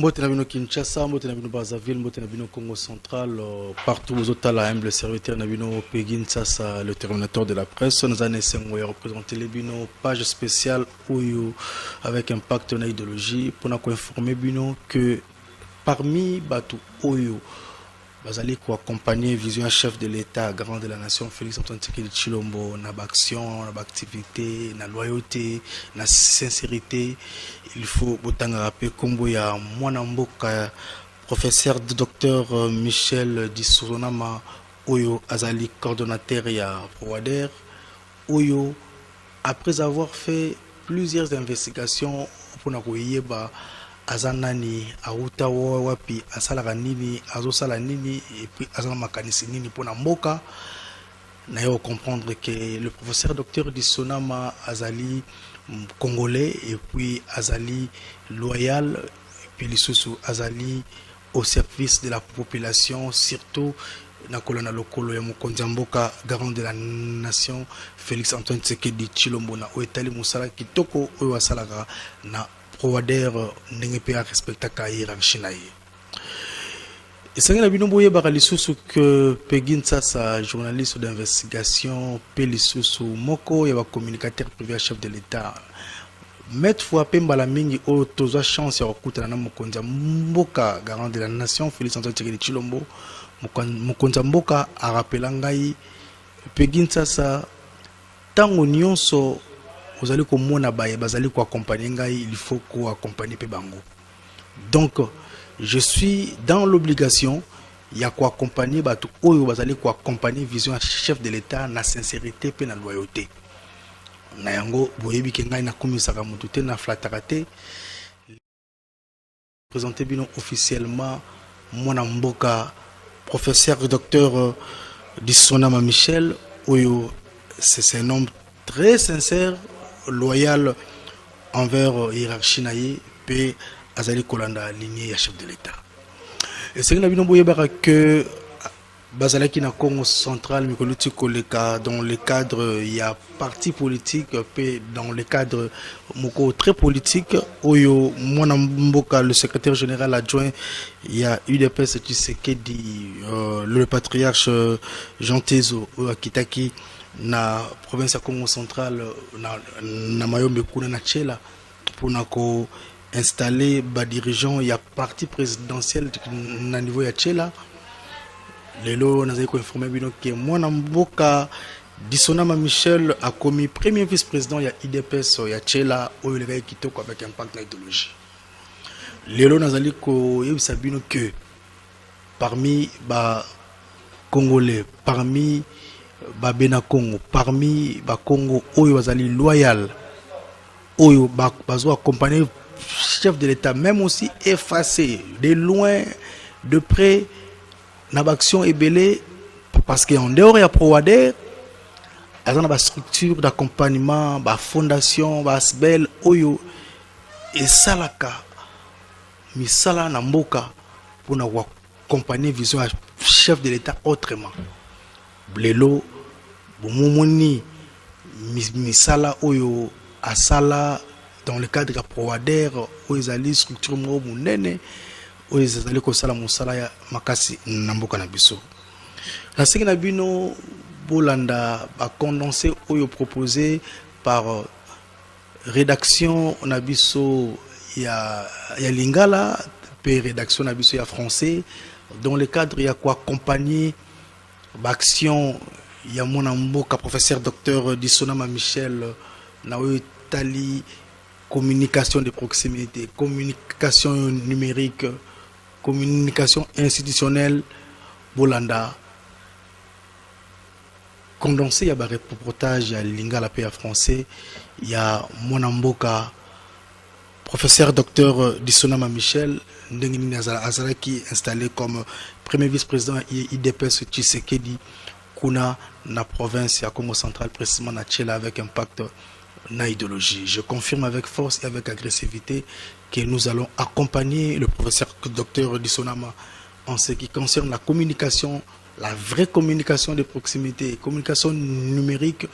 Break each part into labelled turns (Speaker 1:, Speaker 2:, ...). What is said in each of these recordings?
Speaker 1: Mbote na bino Kinshasa, mbote na bino Brazzaville, mbote na bino Congo central, partout aux autres la humble serviteur na bino Pegin Sasa, le terminateur de la presse. Nous avons essayé de représenter les bino page spéciale où avec impact na idéologie pour nous informer bino que parmi Batu Oyo Bazali ko accompagner vision chef de l'État, grand de la nation Félix Antoine Tshisekedi Tshilombo na action, na activité, na loyauté, na sincérité. Il faut autant rappeler kombo ya mwana mboka professeur docteur Michel Dissonama Oyo Azali coordonnateur ya Proader Oyo après avoir fait plusieurs investigations pour na koyeba azanani auta wapi asalaka nini azosala nini et puis azana makanisi nini pona mboka na yo comprendre que le professeur docteur Dissonama azali congolais et puis azali loyal et puis lisusu azali au service de la population surtout na kolona lokolo ya mokonzi mboka garant de la nation Félix Antoine Tshisekedi Tshilombo na oetali musala kitoko oyo asalaka na Proader ndenge pe respectaka hiérarchie na ye. Et na bino boye baka lisusu que Pegin Sasa journaliste d'investigation pe lisusu moko ya ba communicateur privé chef de l'État maître fois pembala mingi o toza chance ya kokutana na mokonzi mboka garant de la nation Félix Antoine Tshisekedi Tshilombo mokonzi mboka a rappela ngai Pegin Sasa tango nyonso vous allez comme mon abaye bazali ko accompagner ngai il faut ko accompagner pe bango. Donc je suis dans l'obligation ya ko accompagner batu oyo bazali ko accompagner vision chef de l'État na sincérité pe na loyauté. Na yango boyebi ke ngai na komisaka mutu te na flatarate présenter bino officiellement mon mboka professeur docteur Dissonama Michel oyo c'est un homme très sincère, loyal envers hiérarchie naïe pe azali kolanda lignée ya chef de l'État. Et c'est que nous avons que bazalaki na Congo central mikoluti koleka dans le cadre il y a parti politique pe dans le cadre moko très politique oyo mwana mboka le secrétaire général adjoint il y a UDPS Tshisekedi le patriarche Jean Tezo Akitaki na province ya Congo central na Mayombe kuna na Tchela pour ko installer ba dirigeant ya parti présidentiel na niveau ya Tchela. Lelo nazali ko informer bino ke mwana mboka Dissonama Michel a commis premier vice-président ya IDPS ya Tchela oyo le kitoko avec impact na idéologie. Lelo nazali ko yebisa bino que parmi ba congolais parmi Babena Congo, parmi ba Congo oyo bazali loyal, oyo bazo accompagner chef de l'État, même aussi effacé de loin, de près, na action ebele parce qu'en dehors ya Proader, azana ba structure d'accompagnement, ba fondation, ba asbel oyo et salaka misala na mboka pour na accompagner vision chef de l'État autrement. Lelo bomomoni misala oyo asala dans le cadre de Proader oyo ezali structure mo munene oyo ezali ko sala musala ya makasi na mboka na biso. La seki na bino bolanda ba condensé oyo proposé par rédaction na biso ya lingala pe rédaction na biso ya français dans le cadre ya ko accompagner l'action il y a mon mboka professeur docteur Dissonama Michel na tali communication de proximité, communication numérique, communication institutionnelle bolanda condensé il y a reportage il y a lingala pa français il y a mon mboka professeur docteur Dissonama Michel ndengini azalaki installé comme premier vice-président IDPS Tshisekedi kuna na province ya Congo central précisément na Tchela avec impact na idéologie. Je confirme avec force et avec agressivité que nous allons accompagner le professeur docteur Dissonama en ce qui concerne la communication, la vraie communication de proximité, communication numérique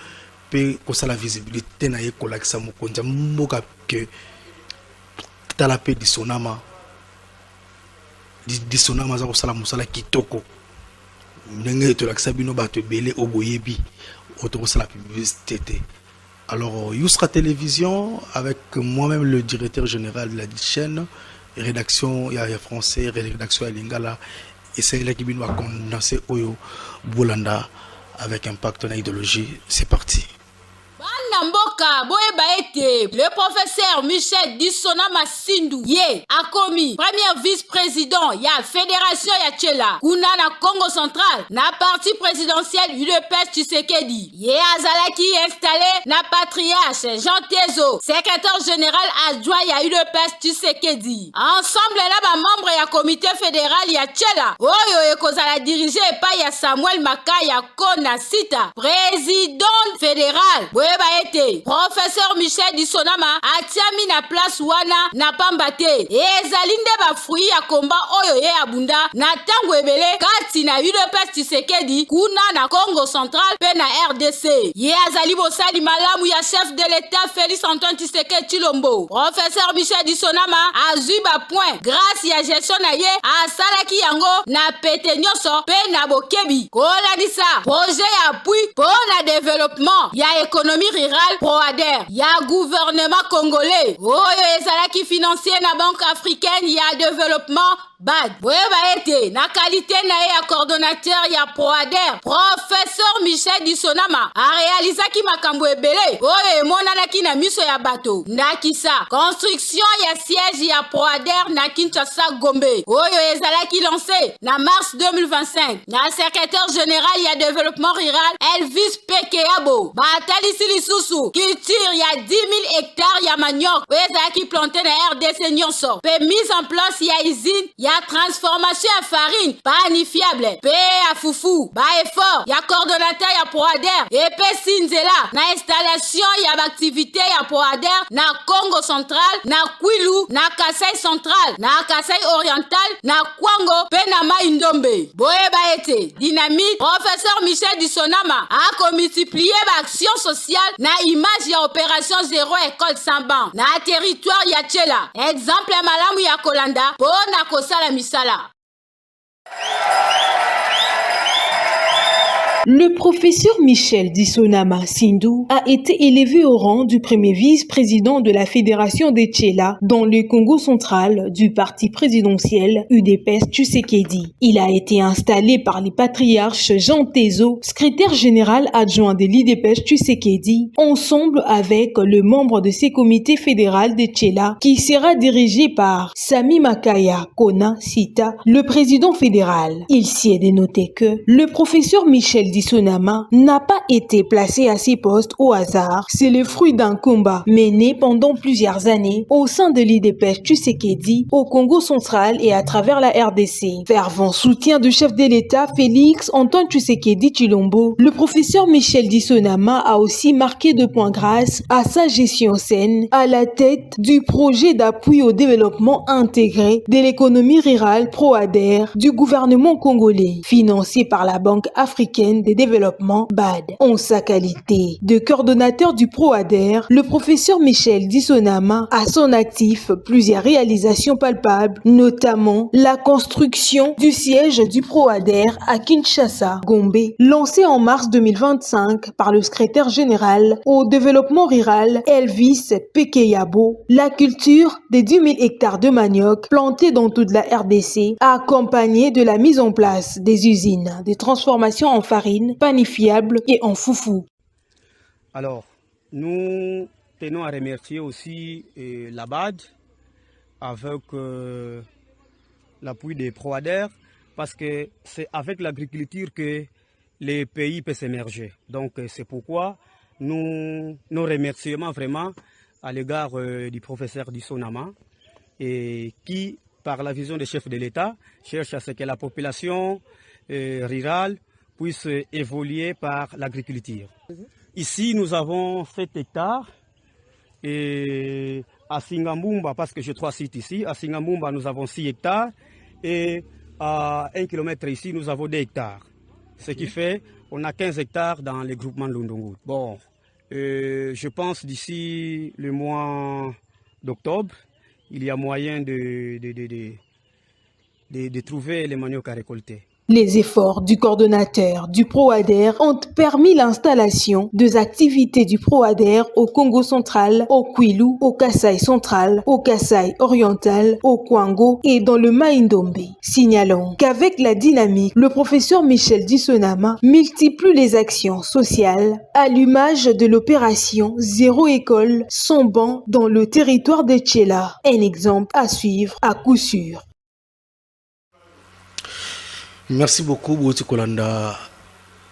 Speaker 1: pe kosa la visibilité na ye kolakisa mokonza mboka que talape Dissonama Disonama za kosala mosala kitoko ndenge tolakisa bino bato ebele oyo boyebi oyo tokosala publicité te. Alors Yousra Télévision avec moi-même le directeur général de la chaîne, rédaction ya français, rédaction ya lingala, essaye là qui bino a condensé oyo Bolanda avec impact na idéologie. C'est parti.
Speaker 2: Mboka boyeba ete le professeur Michel Disonama Sindou ye akomi premier vice-président ya fédération ya Tchela kuna na Congo central na parti présidentiel UDPS Tshisekedi ye azalaki installé na patriarche Jean Tezo secrétaire général adjoint ya UDPS Tshisekedi ensemble na ba membre ya comité fédéral ya Tchela oyo ekozala dirigé pa ya Samuel Makaya Kona Sita président fédéral boyeba ete professeur Michel Disonama atiami na place wana na pamba te ezali nde bafruit ya komba oyo ye abunda na tango ebele kati na UDPS Tshisekedi kuna na Congo central pe na RDC ye azali bosali malamu ya chef de l'état Félix Antoine Tshisekedi Tshilombo. Professeur Michel Disonama azwi ba point grâce ya gestion na ye asalaki yango na pete nyonso pe na bokebi kolandisa projet ya appui po na développement ya économie rurale PROADER ya gouvernement congolais oyo ezalaki financier na banque africaine ya développement BAD boyeba ete na qualité na ye ya coordonnateur ya PROADER professeur Michel Disonama arealizaki makambo ebele oyo emonanaki na miso ya bato ndakisa construction ya siège ya PROADER na Kinshasa Gombe oyo ezalaki lancé na mars 2025 na secrétaire général ya développement rural Elvis Pekeyabo batalisi lisusu culture ya 10 000 hectares ya manioc oyo ezalaki planté na RDC nyonso pe mise en place ya usine ya transformation ya farine panifiable pe ya fufu ba effort ya coordonnateur ya PROADER epesi nzela na installation ya baaktivité ya PROADER na Congo central na Kwilu na Kasai central na Kasai oriental na Kwango pe na Mai Ndombe boyeba ete dynamite professeur Michel Disonama a multiplié ba action sociale na image ya opération zéro école sans banc na territoire ya Tchela exemple malamu ya kolanda po na kosala misala.
Speaker 3: Le professeur Michel Disonama Sindou a été élevé au rang du premier vice-président de la Fédération des Tchela dans le Congo central du parti présidentiel UDPS Tshisekedi. Il a été installé par les patriarches Jean Tezo, secrétaire général adjoint de l'UDPS Tshisekedi, ensemble avec le membre de ses comités fédéral des Tchela qui sera dirigé par Sami Makaya Kona Sita, le président fédéral. Il s'y est dénoté que le professeur Michel Disonama n'a pas été placé à ses postes au hasard. C'est le fruit d'un combat mené pendant plusieurs années au sein de l'UDPS Tshisekedi au Congo central et à travers la RDC. Fervent soutien du chef de l'État Félix Antoine Tshisekedi Tshilombo, le professeur Michel Disonama a aussi marqué de points grâce à sa gestion saine à la tête du projet d'appui au développement intégré de l'économie rurale PROADER du gouvernement congolais, financé par la Banque africaine de développement BAD. En sa qualité de coordonnateur du PROADER, le professeur Michel Disonama a son actif plusieurs réalisations palpables, notamment la construction du siège du PROADER à Kinshasa, Gombe, lancé en mars 2025 par le secrétaire général au développement rural Elvis Pekeyabo, la culture des 10 000 hectares de manioc plantés dans toute la RDC, accompagnée de la mise en place des usines de transformation en farine panifiable et en foufou.
Speaker 4: Alors, nous tenons à remercier aussi la BAD avec l'appui des PROADER parce que c'est avec l'agriculture que les pays peuvent s'émerger. Donc c'est pourquoi nos remerciements vraiment à l'égard du professeur Disonama et qui, par la vision des chefs de l'État, cherche à ce que la population rurale puisse évoluer par l'agriculture. Ici, nous avons 7 hectares et à Singambumba, parce que j'ai 3 sites ici, à Singambumba, nous avons 6 hectares et à 1 km ici, nous avons 2 hectares. Ce qui fait on a 15 hectares dans le groupement de Lundungu. Bon, je pense d'ici le mois d'octobre, il y a moyen de trouver les maniocs à récolter.
Speaker 3: Les efforts du coordonnateur du PROADER ont permis l'installation des activités du PROADER au Congo central, au Kwilu, au Kasaï central, au Kasaï oriental, au Kwango et dans le Maïndombe. Signalons qu'avec la dynamique, le professeur Michel Dissonama multiplie les actions sociales à l'image de l'opération Zéro école sans banc dans le territoire de Tchela. Un exemple à suivre à coup sûr.
Speaker 1: Merci beaucoup Bouti Kolanda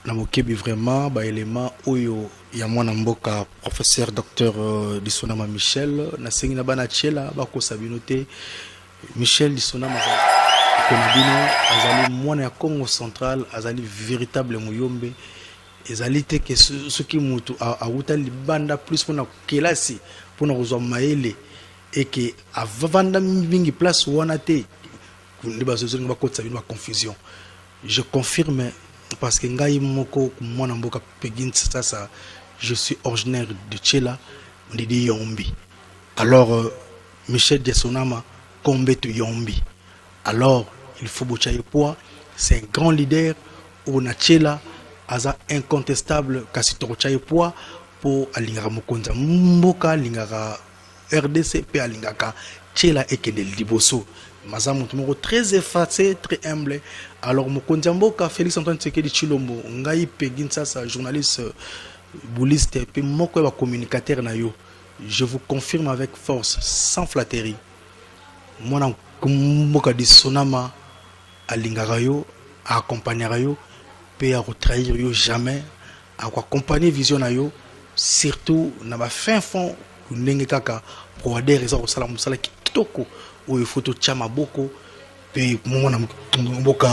Speaker 1: Namokebi vraiment ba élément oyo ya mwana mboka professeur docteur Dissonama Michel na sengi na bana Tchela ba ko sabinote Michel Dissonama konabino azali mwana ya Congo central azali véritable muyombe ezali te que ce qui mutu a utali banda plus pona kelasi pona kozwa maele et que avanda mingi place wana te kundi bazozo ba ko sabino ba confusion. Je confirme parce que ngai moko mwana mboka Pegin Sasa, je suis originaire de Tchela, Ndidi Yombi. Alors Michel Dissonama Kombe tu Yombi. Alors il faut bochaye poa, c'est un grand leader au na Tchela aza incontestable kasi to bochaye poa pour alingara mokonza mboka lingara RDC pe alingaka Tchela ekende liboso. Mazam très effacé, très humble. Alors, Mokonzi Mboka, Félix Antoine Tshisekedi Tshilombo, Ngai Pegin Sasa, journaliste, bouliste, et moko ba communicateur na yo. Je vous confirme avec force, sans flatterie. Moi, Mboka Dissonama, à Lingarayo, à accompagner yo, pe à retrahir yo jamais, à accompagner vision na yo, surtout, na ba fin fond, n'enge kaka, pour adhérer à Salam Moussala Kitoko. Ou il faut tout chama beaucoup puis mon mboka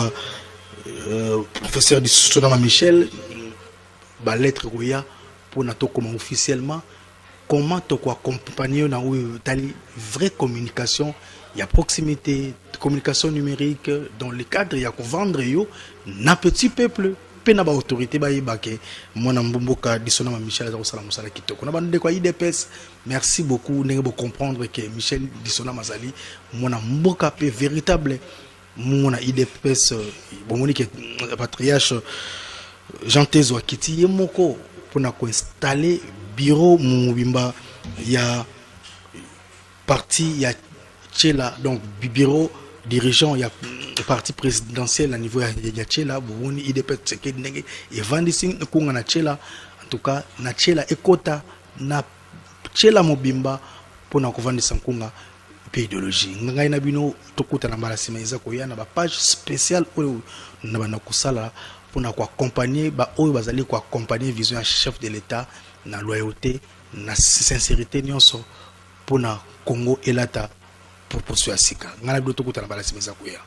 Speaker 1: professeur Dissonama Michel ba lettre goya pour nato comment officiellement comment to quoi accompagner na ou tali vraie communication il y a proximité communication numérique dans le cadre il y a qu'on vendre yo na petit peuple pena ba autorité ba yibake mona mboka Dissonama Michel za Salam Moussala Kitoko na bande kwa IDPS. Merci beaucoup de comprendre que Michel Dissonama Zali mona mboka pe véritable mona IDPS bon que patriarche Jean Tezo Akiti yemoko pour na ko installer bureau mubimba ya parti ya Tchela donc bureau dirigeant il y a parti présidentiel à niveau ya Tchela boni IDPS Tshisekedi ndenge et vandising kunga na Tchela en tout cas na Tchela ekota na Tchela mobimba pona kovandisa nkunga pe idéologie ngai na bino tokuta na mbala sima eza koya na ba page spéciale oyo na bana kusala pona ko accompagner ba oyo bazali ko accompagner vision ya chef de l'état na loyauté na sincérité nyonso pona Congo elata pour poursuivre sika ngai na bino tokuta na mbala sima eza koya.